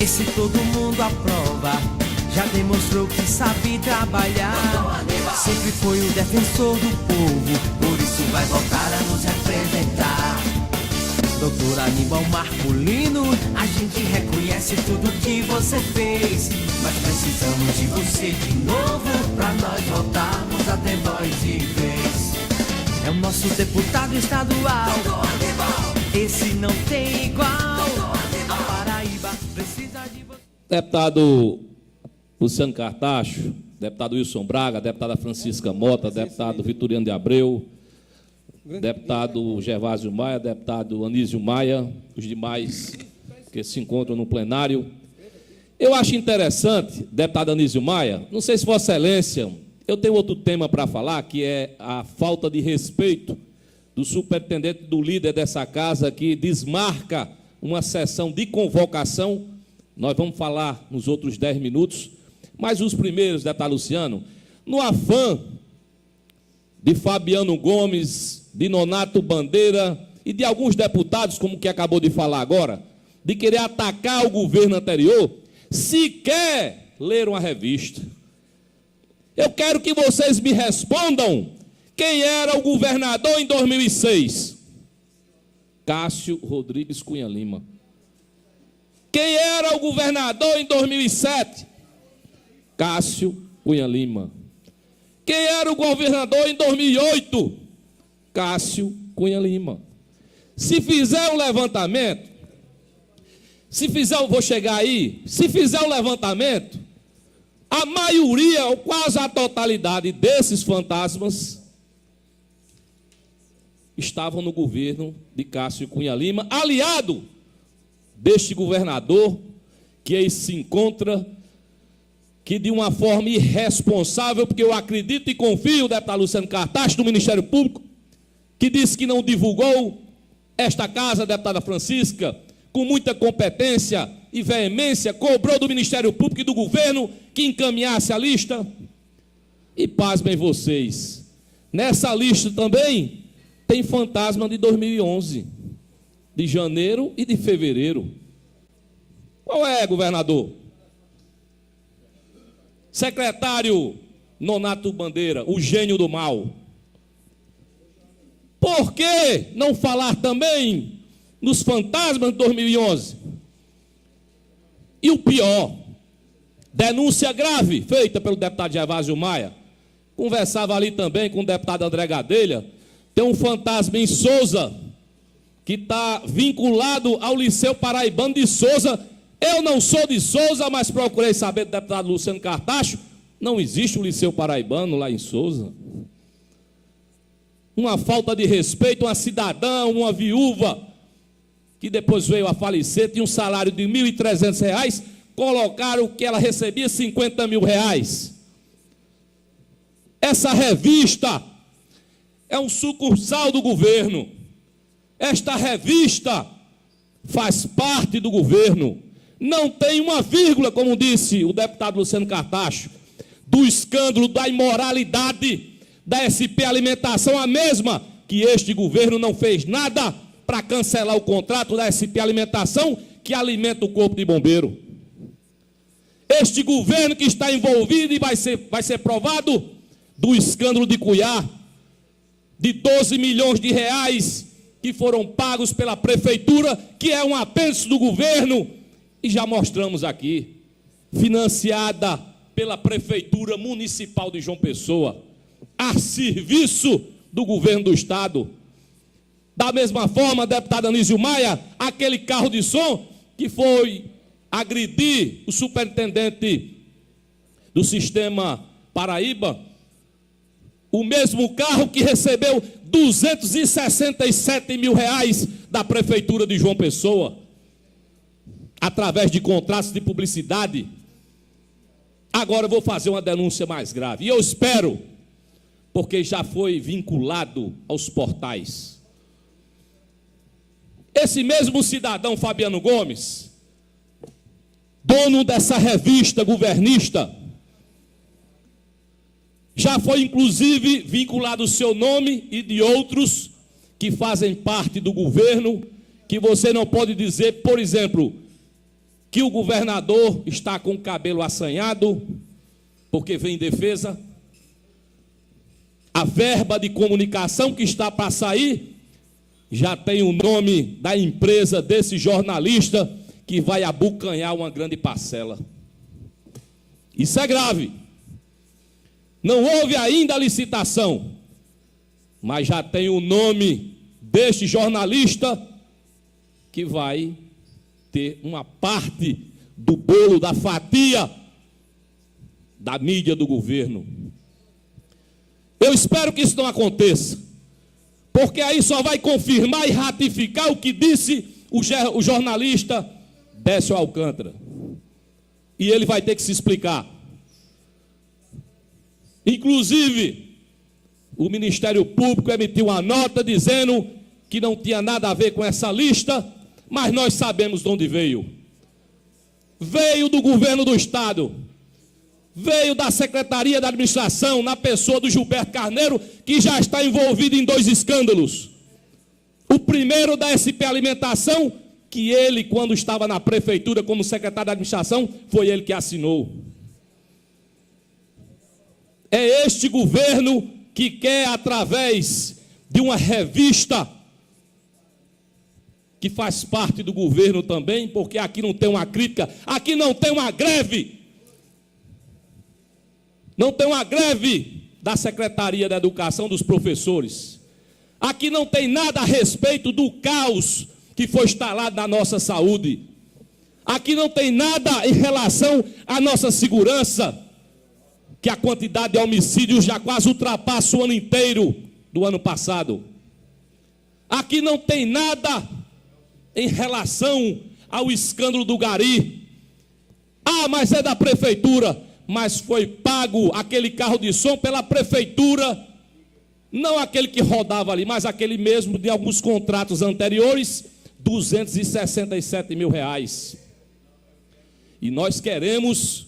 Esse todo mundo aprova, já demonstrou que sabe trabalhar. Sempre foi um defensor do povo, por isso vai voltar a nos representar. Doutor Aníbal Marculino, a gente reconhece tudo que você fez, mas precisamos de você de novo, pra nós voltarmos a ter voz de vez. É o nosso deputado estadual, esse não tem igual. A Paraíba precisa de você. Deputado Luciano Cartacho, deputado Wilson Braga, deputada Francisca Mota, deputado Vitoriano de Abreu, deputado Gervásio Maia, deputado Anísio Maia, os demais que se encontram no plenário. Eu acho interessante, deputado Anísio Maia, não sei se Vossa Excelência, eu tenho outro tema para falar, que é a falta de respeito do superintendente, do líder dessa casa, que desmarca uma sessão de convocação. Nós vamos falar nos outros 10 minutos, mas os primeiros, deputado Luciano, no afã de Fabiano Gomes, de Nonato Bandeira e de alguns deputados, como que acabou de falar agora, de querer atacar o governo anterior, sequer leram a revista. Eu quero que vocês me respondam quem era o governador em 2006. Cássio Rodrigues Cunha Lima. Quem era o governador em 2007? Cássio Cunha Lima. Quem era o governador em 2008? Cássio Cunha Lima. Se fizer um levantamento, vou chegar aí, se fizer um levantamento, a maioria, ou quase a totalidade desses fantasmas estavam no governo de Cássio Cunha Lima, aliado deste governador, que aí se encontra, que de uma forma irresponsável, porque eu acredito e confio, deputado Luciano Cartacho, do Ministério Público, que disse que não divulgou esta casa, deputada Francisca, com muita competência e veemência, cobrou do Ministério Público e do governo que encaminhasse a lista. E pasmem vocês, nessa lista também tem fantasma de 2011, de janeiro e de fevereiro. Qual é, governador? Secretário Nonato Bandeira, o gênio do mal. Por que não falar também nos fantasmas de 2011? E o pior, denúncia grave feita pelo deputado Gervásio Maia. Conversava ali também com o deputado André Gadelha. Tem um fantasma em Souza, que está vinculado ao Liceu Paraibano de Souza. Eu não sou de Souza, mas procurei saber do deputado Luciano Cartacho. Não existe um Liceu Paraibano lá em Souza. Uma falta de respeito, uma cidadã, uma viúva, que depois veio a falecer, tinha um salário de R$ 1.300, colocaram que ela recebia R$ 50 mil. Essa revista é um sucursal do governo. Esta revista faz parte do governo. Não tem uma vírgula, como disse o deputado Luciano Cartacho, do escândalo da imoralidade da SP Alimentação, a mesma que este governo não fez nada para cancelar o contrato da SP Alimentação, que alimenta o corpo de bombeiro. Este governo que está envolvido e vai ser provado do escândalo de Cuiá, de 12 milhões de reais que foram pagos pela prefeitura, que é um apêndice do governo, e já mostramos aqui, financiada pela prefeitura municipal de João Pessoa, a serviço do governo do estado. Da mesma forma, deputado Anísio Maia, aquele carro de som que foi agredir o superintendente do Sistema Paraíba, o mesmo carro que recebeu R$ 267 mil da prefeitura de João Pessoa, através de contratos de publicidade. Agora eu vou fazer uma denúncia mais grave, e eu espero, porque já foi vinculado aos portais. Esse mesmo cidadão Fabiano Gomes, dono dessa revista governista, já foi inclusive vinculado o seu nome e de outros que fazem parte do governo, que você não pode dizer, por exemplo, que o governador está com o cabelo assanhado, porque vem em defesa. A verba de comunicação que está para sair já tem o nome da empresa desse jornalista que vai abocanhar uma grande parcela. Isso é grave. Não houve ainda a licitação, mas já tem o nome deste jornalista que vai ter uma parte do bolo, da fatia da mídia do governo. Eu espero que isso não aconteça, porque aí só vai confirmar e ratificar o que disse o jornalista Décio Alcântara. E ele vai ter que se explicar. Inclusive, o Ministério Público emitiu uma nota dizendo que não tinha nada a ver com essa lista, mas nós sabemos de onde veio. Veio do governo do Estado, veio da Secretaria da Administração, na pessoa do Gilberto Carneiro, que já está envolvido em 2 escândalos. O primeiro da SP Alimentação, que ele, quando estava na prefeitura como secretário da Administração, foi ele que assinou. É este governo que quer, através de uma revista que faz parte do governo também, porque aqui não tem uma crítica, aqui não tem uma greve. Não tem uma greve da Secretaria da Educação dos professores. Aqui não tem nada a respeito do caos que foi instalado na nossa saúde. Aqui não tem nada em relação à nossa segurança, que a quantidade de homicídios já quase ultrapassa o ano inteiro do ano passado. Aqui não tem nada em relação ao escândalo do Gari. Ah, mas é da prefeitura. Mas foi pago aquele carro de som pela prefeitura, não aquele que rodava ali, mas aquele mesmo de alguns contratos anteriores, R$267 mil. E nós queremos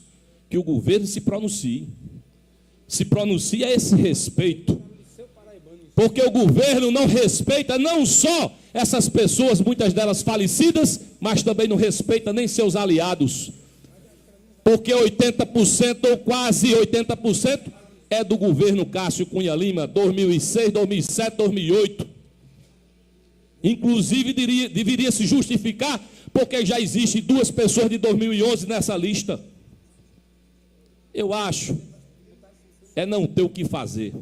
que o governo se pronuncie a esse respeito, porque o governo não respeita não só essas pessoas, muitas delas falecidas, mas também não respeita nem seus aliados. Porque 80% ou quase 80% é do governo Cássio Cunha Lima, 2006, 2007, 2008. Inclusive, deveria se justificar, porque já existem 2 pessoas de 2011 nessa lista. Eu acho, é não ter o que fazer.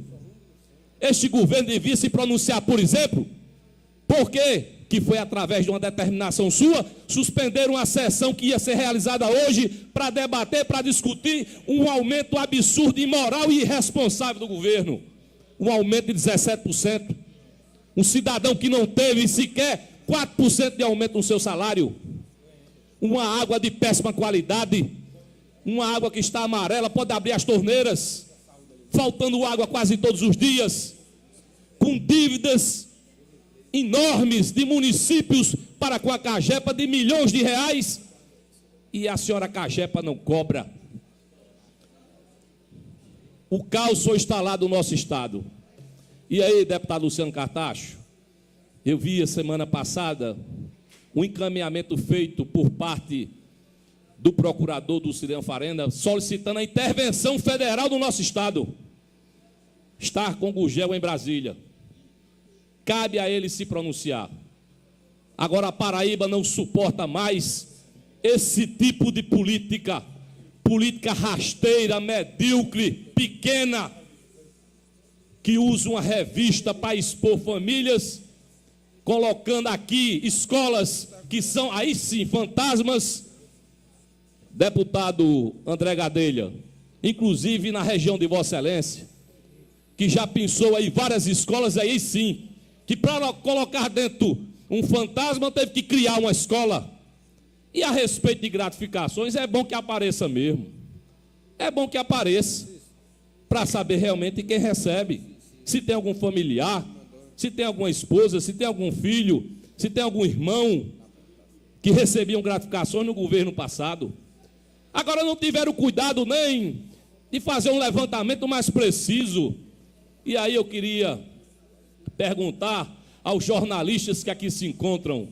Este governo devia se pronunciar, por exemplo, porque que foi através de uma determinação sua, suspenderam uma sessão que ia ser realizada hoje para debater, para discutir um aumento absurdo, imoral e irresponsável do governo. Um aumento de 17%. Um cidadão que não teve sequer 4% de aumento no seu salário. Uma água de péssima qualidade. Uma água que está amarela, pode abrir as torneiras. Faltando água quase todos os dias. Com dívidas enormes de municípios para com a Cagepa de milhões de reais, e a senhora Cagepa não cobra. O caos foi instalado no nosso estado. E aí, deputado Luciano Cartacho, eu vi a semana passada um encaminhamento feito por parte do procurador do Cirino Farenda, solicitando a intervenção federal do nosso estado. Estar com o Gugel em Brasília. Cabe a ele se pronunciar. Agora a Paraíba não suporta mais esse tipo de política rasteira, medíocre, pequena, que usa uma revista para expor famílias, colocando aqui escolas que são, aí sim, fantasmas. Deputado André Gadelha, inclusive na região de Vossa Excelência, que já pensou aí várias escolas, aí sim, que para colocar dentro um fantasma teve que criar uma escola. E a respeito de gratificações, é bom que apareça mesmo. É bom que apareça, para saber realmente quem recebe. Se tem algum familiar, se tem alguma esposa, se tem algum filho, se tem algum irmão que recebiam gratificações no governo passado. Agora não tiveram cuidado nem de fazer um levantamento mais preciso. E aí eu queria perguntar aos jornalistas que aqui se encontram: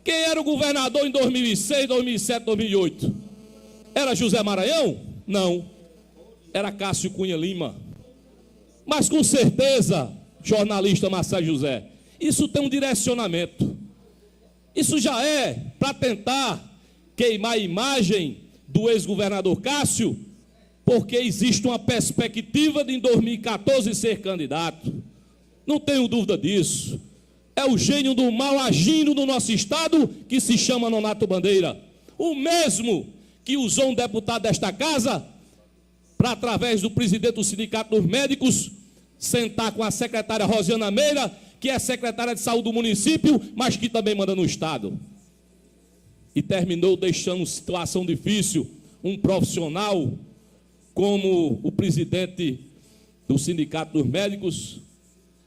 Quem era o governador em 2006, 2007, 2008? Era José Maranhão? Não. Era Cássio Cunha Lima. Mas com certeza, jornalista Marcelo José, isso tem um direcionamento. Isso já é para tentar queimar a imagem do ex-governador Cássio, porque existe uma perspectiva de em 2014 ser candidato. Não tenho dúvida disso. É o gênio do mal agindo no nosso estado, que se chama Nonato Bandeira. O mesmo que usou um deputado desta casa para, através do presidente do Sindicato dos Médicos, sentar com a secretária Rosiana Meira, que é secretária de saúde do município, mas que também manda no estado. E terminou deixando situação difícil um profissional como o presidente do Sindicato dos Médicos,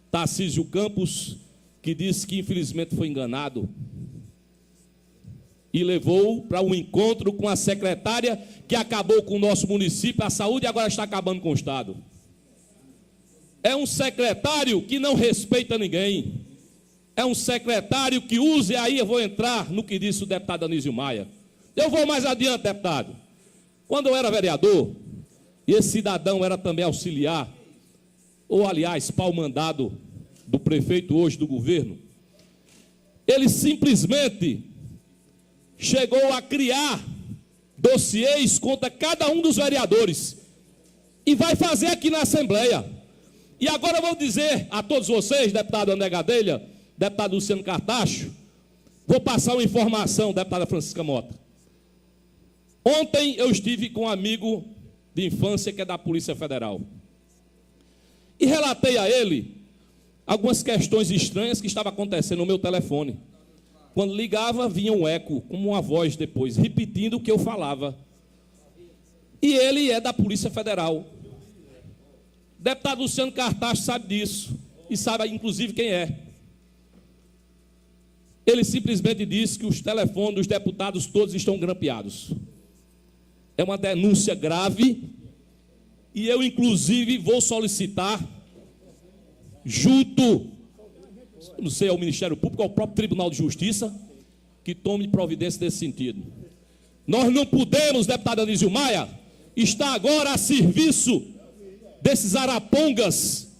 Tarcísio Campos, que disse que infelizmente foi enganado e levou para um encontro com a secretária que acabou com o nosso município, a saúde, e agora está acabando com o estado. É um secretário que não respeita ninguém. É um secretário que usa, e aí eu vou entrar no que disse o deputado Anísio Maia. Eu vou mais adiante, deputado. Quando eu era vereador, e esse cidadão era também auxiliar, ou aliás, pau-mandado do prefeito hoje do governo, ele simplesmente chegou a criar dossiês contra cada um dos vereadores e vai fazer aqui na Assembleia. E agora eu vou dizer a todos vocês, deputado André Gadelha, deputado Luciano Cartacho, vou passar uma informação, deputada Francisca Mota. Ontem eu estive com um amigo de infância que é da Polícia Federal e relatei a ele algumas questões estranhas que estavam acontecendo no meu telefone. Quando ligava, vinha um eco, como uma voz depois, repetindo o que eu falava. E ele é da Polícia Federal. O deputado Luciano Cartacho sabe disso, e sabe inclusive quem é. Ele simplesmente disse que os telefones dos deputados todos estão grampeados. É uma denúncia grave, e eu inclusive vou solicitar junto, não sei, ao Ministério Público, ao próprio Tribunal de Justiça, que tome providência nesse sentido. Nós não podemos, deputado Anísio Maia, estar agora a serviço desses arapongas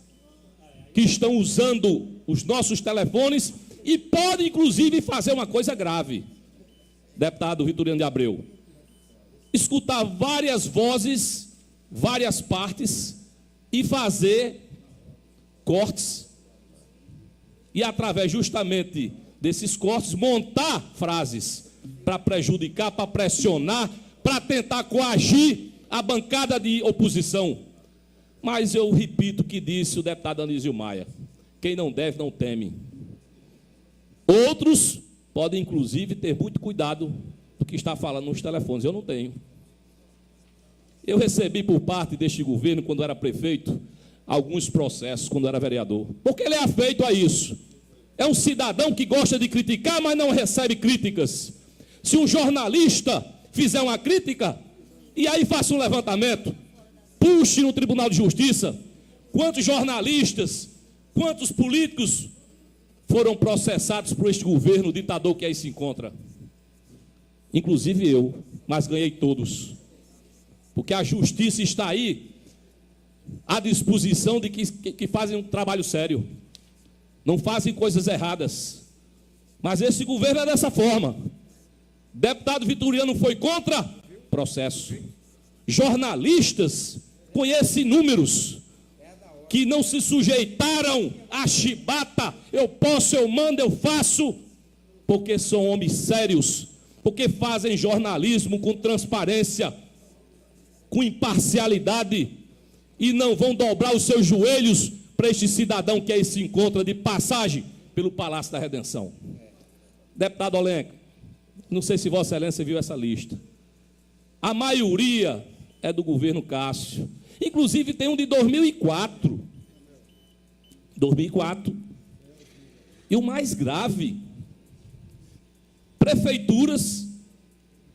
que estão usando os nossos telefones e podem, inclusive, fazer uma coisa grave. Deputado Vitoriano de Abreu, escutar várias vozes, várias partes e fazer cortes e, através justamente desses cortes, montar frases para prejudicar, para pressionar, para tentar coagir a bancada de oposição. Mas eu repito o que disse o deputado Anísio Maia: quem não deve, não teme. Outros podem, inclusive, ter muito cuidado do que está falando nos telefones. Eu não tenho. Eu recebi por parte deste governo, quando era prefeito, alguns processos quando era vereador, porque ele é afeito a isso. É um cidadão que gosta de criticar, mas não recebe críticas. Se um jornalista fizer uma crítica, e aí faça um levantamento, puxe no Tribunal de Justiça, quantos jornalistas, quantos políticos foram processados por este governo ditador que aí se encontra. Inclusive eu, mas ganhei todos. Porque a justiça está aí à disposição de que fazem um trabalho sério, não fazem coisas erradas. Mas esse governo é dessa forma. Deputado Vitoriano foi contra, processo. Jornalistas, conhecem números que não se sujeitaram à chibata, eu posso, eu mando, eu faço, porque são homens sérios, porque fazem jornalismo com transparência, com imparcialidade, e não vão dobrar os seus joelhos para este cidadão que aí se encontra de passagem pelo Palácio da Redenção. Deputado Olenco, não sei se Vossa Excelência viu essa lista. A maioria é do governo Cássio. Inclusive tem um de 2004. 2004. E o mais grave, prefeituras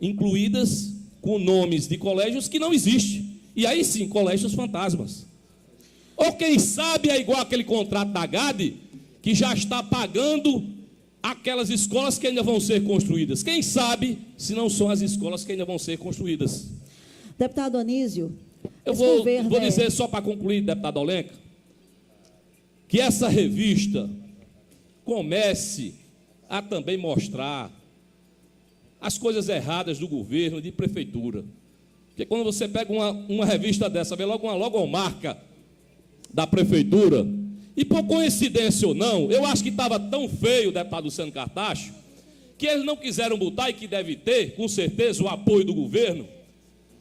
incluídas com nomes de colégios que não existem. E aí sim, colégios fantasmas. Ou quem sabe é igual aquele contrato da GAD, que já está pagando aquelas escolas que ainda vão ser construídas. Quem sabe se não são as escolas que ainda vão ser construídas. Deputado Anísio, Eu vou dizer só para concluir, deputado Olenka, que essa revista comece a também mostrar as coisas erradas do governo e de prefeitura. Porque quando você pega uma revista dessa, vê logo uma logomarca da prefeitura, e por coincidência ou não, eu acho que estava tão feio o deputado Luciano Cartacho, que eles não quiseram botar, e que deve ter, com certeza, o apoio do governo,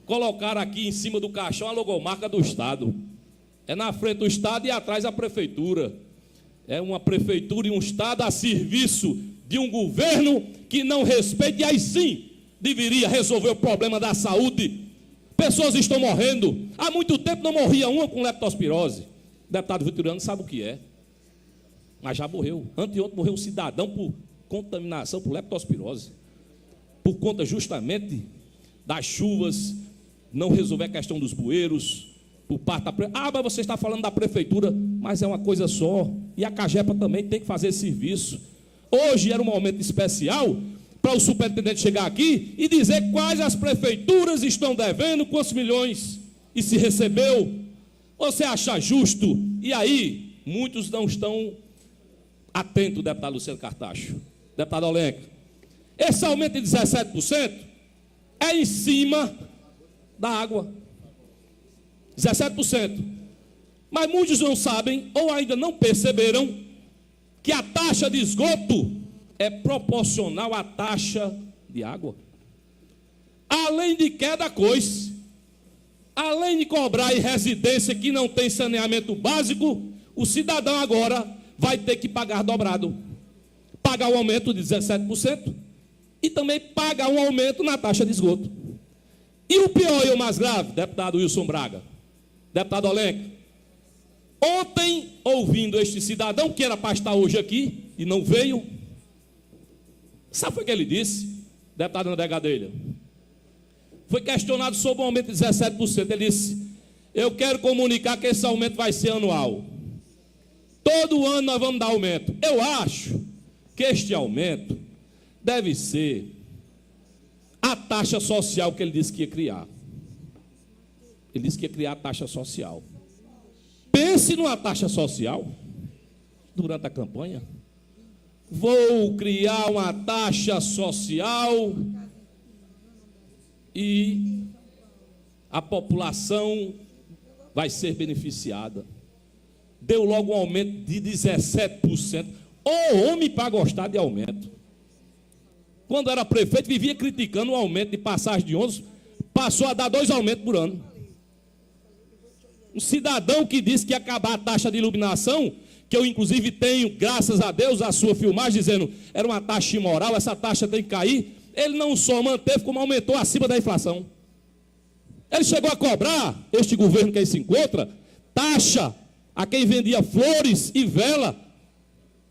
colocaram aqui em cima do caixão a logomarca do Estado. É na frente do Estado e atrás a prefeitura. É uma prefeitura e um Estado a serviço de um governo que não respeita, e aí sim deveria resolver o problema da saúde. Pessoas estão morrendo. Há muito tempo não morria uma com leptospirose. O deputado Vitoriano sabe o que é. Mas já morreu. Anteontem morreu um cidadão por contaminação por leptospirose. Por conta justamente das chuvas, não resolver a questão dos bueiros, por parte da prefeitura. Ah, mas você está falando da prefeitura, mas é uma coisa só. E a CAGEPA também tem que fazer esse serviço. Hoje era um momento especial para o superintendente chegar aqui e dizer quais as prefeituras estão devendo, quantos milhões, e se recebeu. Você acha justo? E aí, muitos não estão atentos, deputado Luciano Cartacho, deputado Olenka. Esse aumento de 17% é em cima da água. 17%. Mas muitos não sabem, ou ainda não perceberam, que a taxa de esgoto é proporcional à taxa de água. Além de queda coisa, além de cobrar em residência que não tem saneamento básico, o cidadão agora vai ter que pagar dobrado. Pagar um aumento de 17% e também pagar um aumento na taxa de esgoto. E o pior e o mais grave, deputado Wilson Braga, deputado Olenka, ontem, ouvindo este cidadão, que era para estar hoje aqui e não veio, sabe o que ele disse, deputado André Gadelha? Foi questionado sobre o aumento de 17%. Ele disse: eu quero comunicar que esse aumento vai ser anual. Todo ano nós vamos dar aumento. Eu acho que este aumento deve ser a taxa social que ele disse que ia criar. Ele disse que ia criar a taxa social. Pense numa taxa social durante a campanha. Vou criar uma taxa social e a população vai ser beneficiada. Deu logo um aumento de 17%. Ô homem para gostar de aumento. Quando era prefeito, vivia criticando o aumento de passagem de ônibus, passou a dar 2 aumentos por ano. Um cidadão que disse que ia acabar a taxa de iluminação, que eu inclusive tenho, graças a Deus, a sua filmagem, dizendo era uma taxa imoral, essa taxa tem que cair. Ele não só manteve, como aumentou acima da inflação. Ele chegou a cobrar, este governo que aí se encontra, taxa a quem vendia flores e vela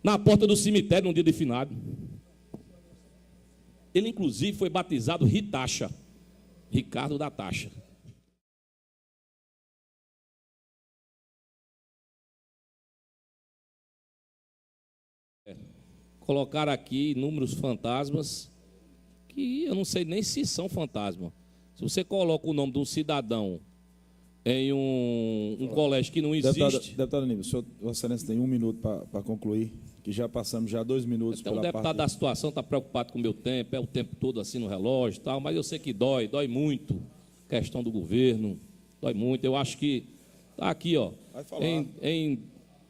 na porta do cemitério no dia de finado. Ele, inclusive, foi batizado Ritacha, Ricardo da Taxa. Colocaram aqui números fantasmas, que eu não sei nem se são fantasmas. Se você coloca o nome de um cidadão em um colégio que não existe... Deputado Anísio, Vossa Excelência tem 1 minuto para concluir, que já passamos já 2 minutos. Então, o deputado da situação está preocupado com o meu tempo, é o tempo todo assim no relógio e tal, mas eu sei que dói muito a questão do governo, dói muito. Eu acho que está aqui, ó, em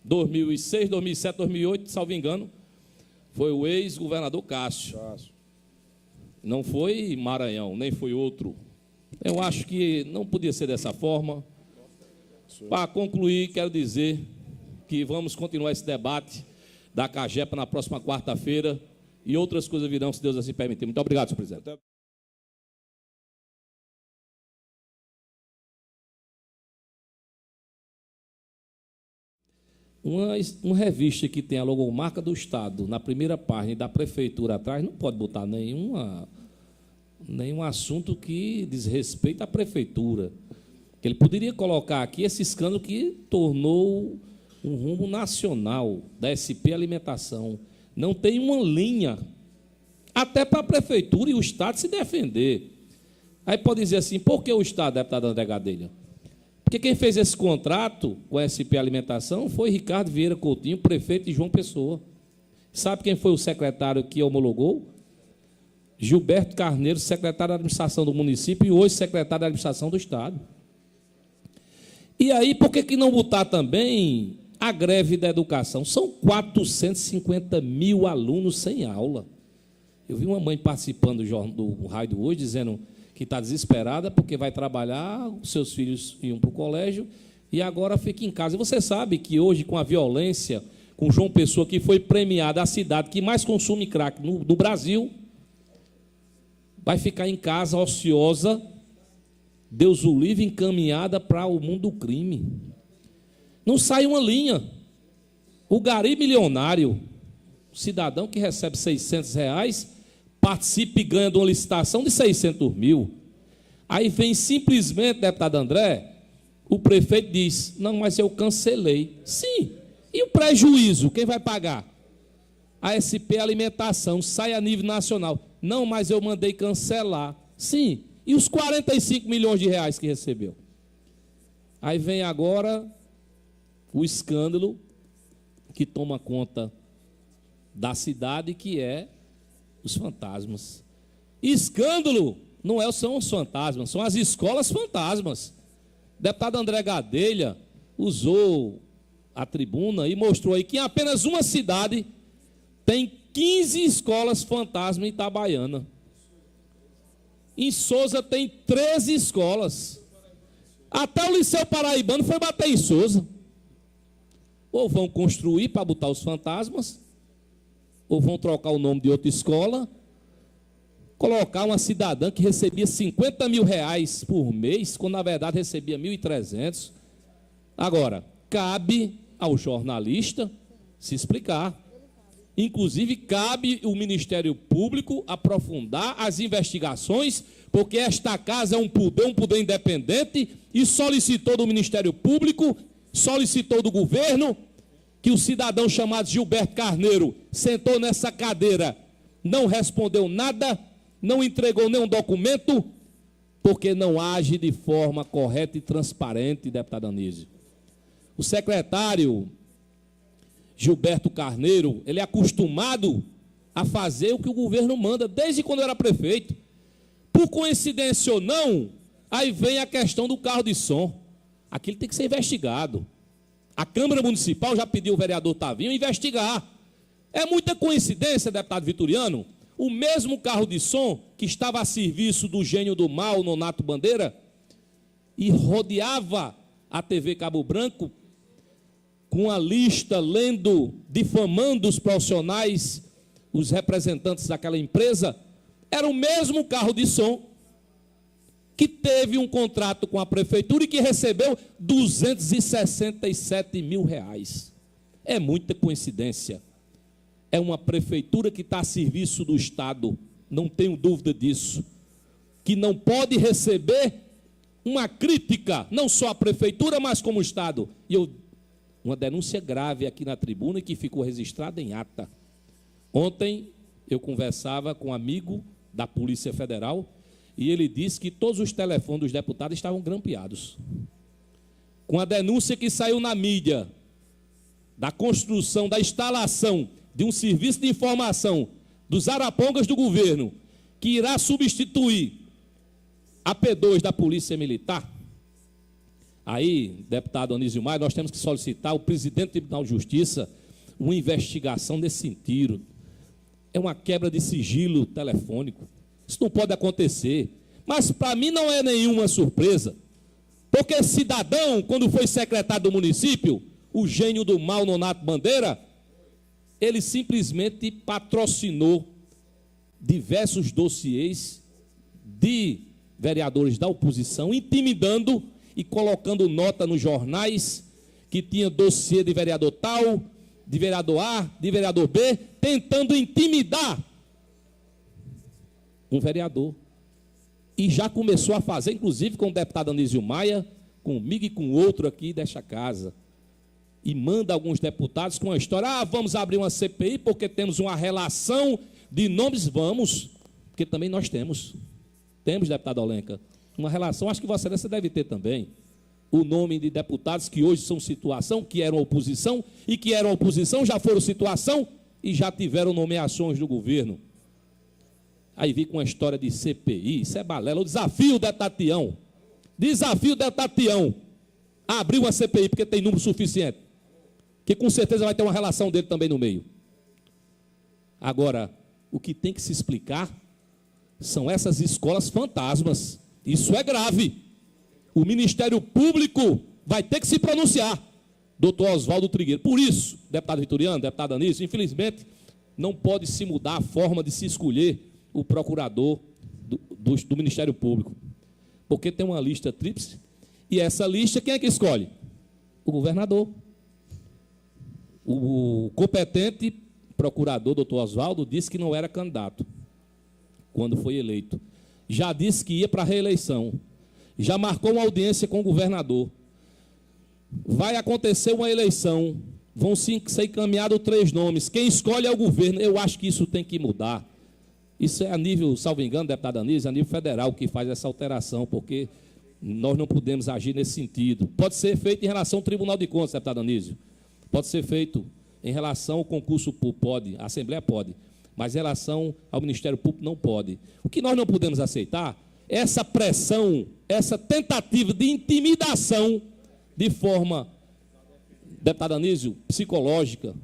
2006, 2007, 2008, salvo engano, foi o ex-governador Cássio. Não foi Maranhão, nem foi outro. Eu acho que não podia ser dessa forma. Para concluir, quero dizer que vamos continuar esse debate da CAGEPA na próxima quarta-feira e outras coisas virão, se Deus assim permitir. Muito obrigado, senhor presidente. Uma revista que tem a logomarca do Estado na primeira página e da prefeitura atrás não pode botar nenhum assunto que diz respeito à prefeitura. Ele poderia colocar aqui esse escândalo que tornou um rumo nacional da SP Alimentação. Não tem uma linha, até para a prefeitura e o Estado se defender. Aí pode dizer assim, por que o Estado, deputado André Gadelha? Porque quem fez esse contrato com a SP Alimentação foi Ricardo Vieira Coutinho, prefeito de João Pessoa. Sabe quem foi o secretário que homologou? Gilberto Carneiro, secretário de administração do município e hoje secretário de administração do Estado. E aí, por que não botar também a greve da educação? São 450 mil alunos sem aula. Eu vi uma mãe participando do rádio hoje, dizendo que está desesperada porque vai trabalhar, os seus filhos iam para o colégio e agora fica em casa. E você sabe que hoje, com a violência, com João Pessoa, que foi premiada a cidade que mais consome crack no Brasil, vai ficar em casa ociosa, Deus o livre, encaminhada para o mundo do crime. Não sai uma linha. O gari milionário, o cidadão que recebe R$600, participa e ganha de uma licitação de 600 mil. Aí vem simplesmente, deputado André, o prefeito diz, não, mas eu cancelei. Sim, e o prejuízo, quem vai pagar? A SP Alimentação sai a nível nacional. Não, mas eu mandei cancelar. Sim, e os 45 milhões de reais que recebeu? Aí vem agora o escândalo que toma conta da cidade, que é os fantasmas. Escândalo não são os fantasmas, são as escolas fantasmas. O deputado André Gadelha usou a tribuna e mostrou aí que em apenas uma cidade tem 15 escolas fantasma em Itabaiana. Em Souza tem 13 escolas. Até o Liceu Paraibano foi bater em Souza. Ou vão construir para botar os fantasmas, ou vão trocar o nome de outra escola, colocar uma cidadã que recebia 50 mil reais por mês, quando na verdade recebia 1.300. Agora, cabe ao jornalista se explicar. Inclusive, cabe o Ministério Público aprofundar as investigações, porque esta casa é um poder independente e solicitou do Ministério Público, solicitou do governo, que o cidadão chamado Gilberto Carneiro sentou nessa cadeira, não respondeu nada, não entregou nenhum documento, porque não age de forma correta e transparente, deputado Anísio. O secretário Gilberto Carneiro, ele é acostumado a fazer o que o governo manda, desde quando era prefeito. Por coincidência ou não, aí vem a questão do carro de som. Aquilo tem que ser investigado. A Câmara Municipal já pediu ao vereador Tavinho investigar. É muita coincidência, deputado Vitoriano, o mesmo carro de som que estava a serviço do gênio do mal, Nonato Bandeira, e rodeava a TV Cabo Branco, com a lista, lendo, difamando os profissionais, os representantes daquela empresa, era o mesmo carro de som que teve um contrato com a prefeitura e que recebeu 267 mil reais. É muita coincidência. É uma prefeitura que está a serviço do Estado, não tenho dúvida disso, que não pode receber uma crítica, não só à prefeitura, mas como o Estado. E uma denúncia grave aqui na tribuna que ficou registrada em ata. Ontem eu conversava com um amigo da Polícia Federal e ele disse que todos os telefones dos deputados estavam grampeados. Com a denúncia que saiu na mídia da construção, da instalação de um serviço de informação dos arapongas do governo, que irá substituir a P2 da Polícia Militar. Aí, deputado Anísio Maia, nós temos que solicitar ao presidente do Tribunal de Justiça uma investigação nesse sentido. É uma quebra de sigilo telefônico. Isso não pode acontecer. Mas, para mim, não é nenhuma surpresa. Porque esse cidadão, quando foi secretário do município, o gênio do mal, Nonato Bandeira, ele simplesmente patrocinou diversos dossiês de vereadores da oposição, intimidando e colocando nota nos jornais que tinha dossiê de vereador tal, de vereador A, de vereador B, tentando intimidar um vereador. E já começou a fazer, inclusive com o deputado Anísio Maia, comigo e com outro aqui desta casa. e manda alguns deputados com a história, vamos abrir uma CPI porque temos uma relação de nomes, vamos, porque também nós temos, deputado Olenka, uma relação, acho que Vossa Excelência deve ter também, o nome de deputados que hoje são situação, que eram oposição, e que eram oposição, já foram situação e já tiveram nomeações do governo. Aí vi com a história de CPI, isso é balela, o desafio da Tatião, abrir uma CPI, porque tem número suficiente, que com certeza vai ter uma relação dele também no meio. Agora, o que tem que se explicar são essas escolas fantasmas, isso é grave. O Ministério Público vai ter que se pronunciar, doutor Oswaldo Trigueiro. Por isso, deputado Vitoriano, deputado Anísio, infelizmente, não pode se mudar a forma de se escolher o procurador do Ministério Público. Porque tem uma lista tríplice, e essa lista, quem é que escolhe? O governador. O competente procurador, doutor Oswaldo, disse que não era candidato quando foi eleito. Já disse que ia para a reeleição. Já marcou uma audiência com o governador. Vai acontecer uma eleição. Vão ser encaminhados 3 nomes. Quem escolhe é o governo. Eu acho que isso tem que mudar. Isso é a nível, salvo engano, deputado Anísio, a nível federal que faz essa alteração, porque nós não podemos agir nesse sentido. Pode ser feito em relação ao Tribunal de Contas, deputado Anísio. Pode ser feito em relação ao concurso público, pode, a Assembleia pode, mas em relação ao Ministério Público não pode. O que nós não podemos aceitar é essa pressão, essa tentativa de intimidação de forma, deputado Anísio, psicológica.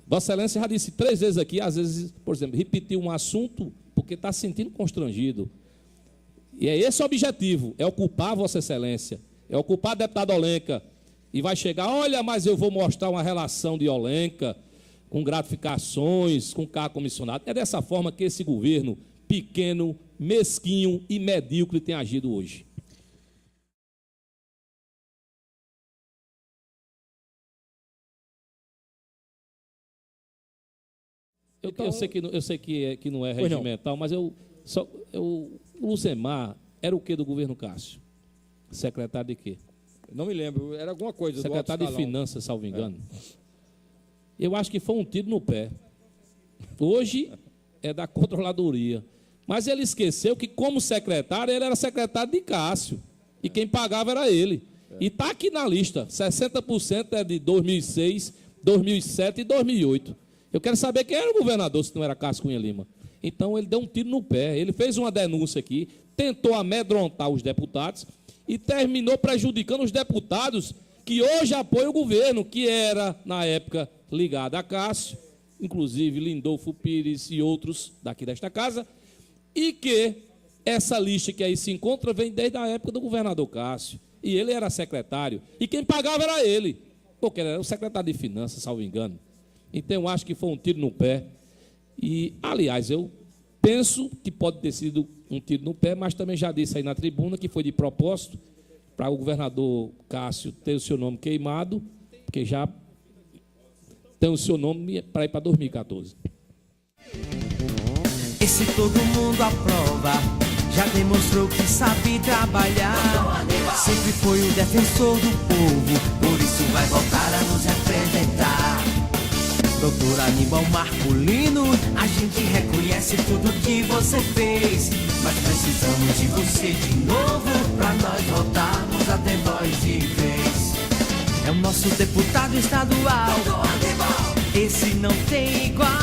Vossa Excelência já disse 3 vezes aqui, às vezes, por exemplo, repetiu um assunto porque está se sentindo constrangido. E é esse o objetivo, é ocupar Vossa Excelência, é ocupar deputado Olenka. E vai chegar, olha, mas eu vou mostrar uma relação de Olenka com gratificações, com cargo comissionado. É dessa forma que esse governo pequeno, mesquinho e medíocre tem agido hoje. Eu sei que não é regimental, mas o Luzemar era o que do governo Cássio? Secretário de quê? Não me lembro, era alguma coisa. Secretário de Finanças, salvo engano. Eu acho que foi um tiro no pé. Hoje é da controladoria. Mas ele esqueceu que, como secretário, ele era secretário de Cássio. E quem pagava era ele. E está aqui na lista. 60% é de 2006, 2007 e 2008. Eu quero saber quem era o governador, se não era Cássio Cunha Lima. Então, ele deu um tiro no pé. Ele fez uma denúncia aqui, tentou amedrontar os deputados e terminou prejudicando os deputados que hoje apoiam o governo, que era, na época, ligado a Cássio, inclusive Lindolfo Pires e outros daqui desta casa, e que essa lista que aí se encontra vem desde a época do governador Cássio. E ele era secretário. E quem pagava era ele, porque ele era o secretário de Finanças, salvo engano. Então, eu acho que foi um tiro no pé. E, aliás, eu penso que pode ter sido um tiro no pé, mas também já disse aí na tribuna que foi de propósito para o governador Cássio ter o seu nome queimado, porque já tem o seu nome para ir para 2014. Esse todo mundo aprova, já demonstrou que sabe trabalhar. Sempre foi o defensor do povo, por isso vai voltar a nos representar. Doutor Aníbal Marculino, a gente reconhece tudo que você fez, mas precisamos de você de novo, pra nós voltarmos até nós de vez. É o nosso deputado estadual, esse não tem igual.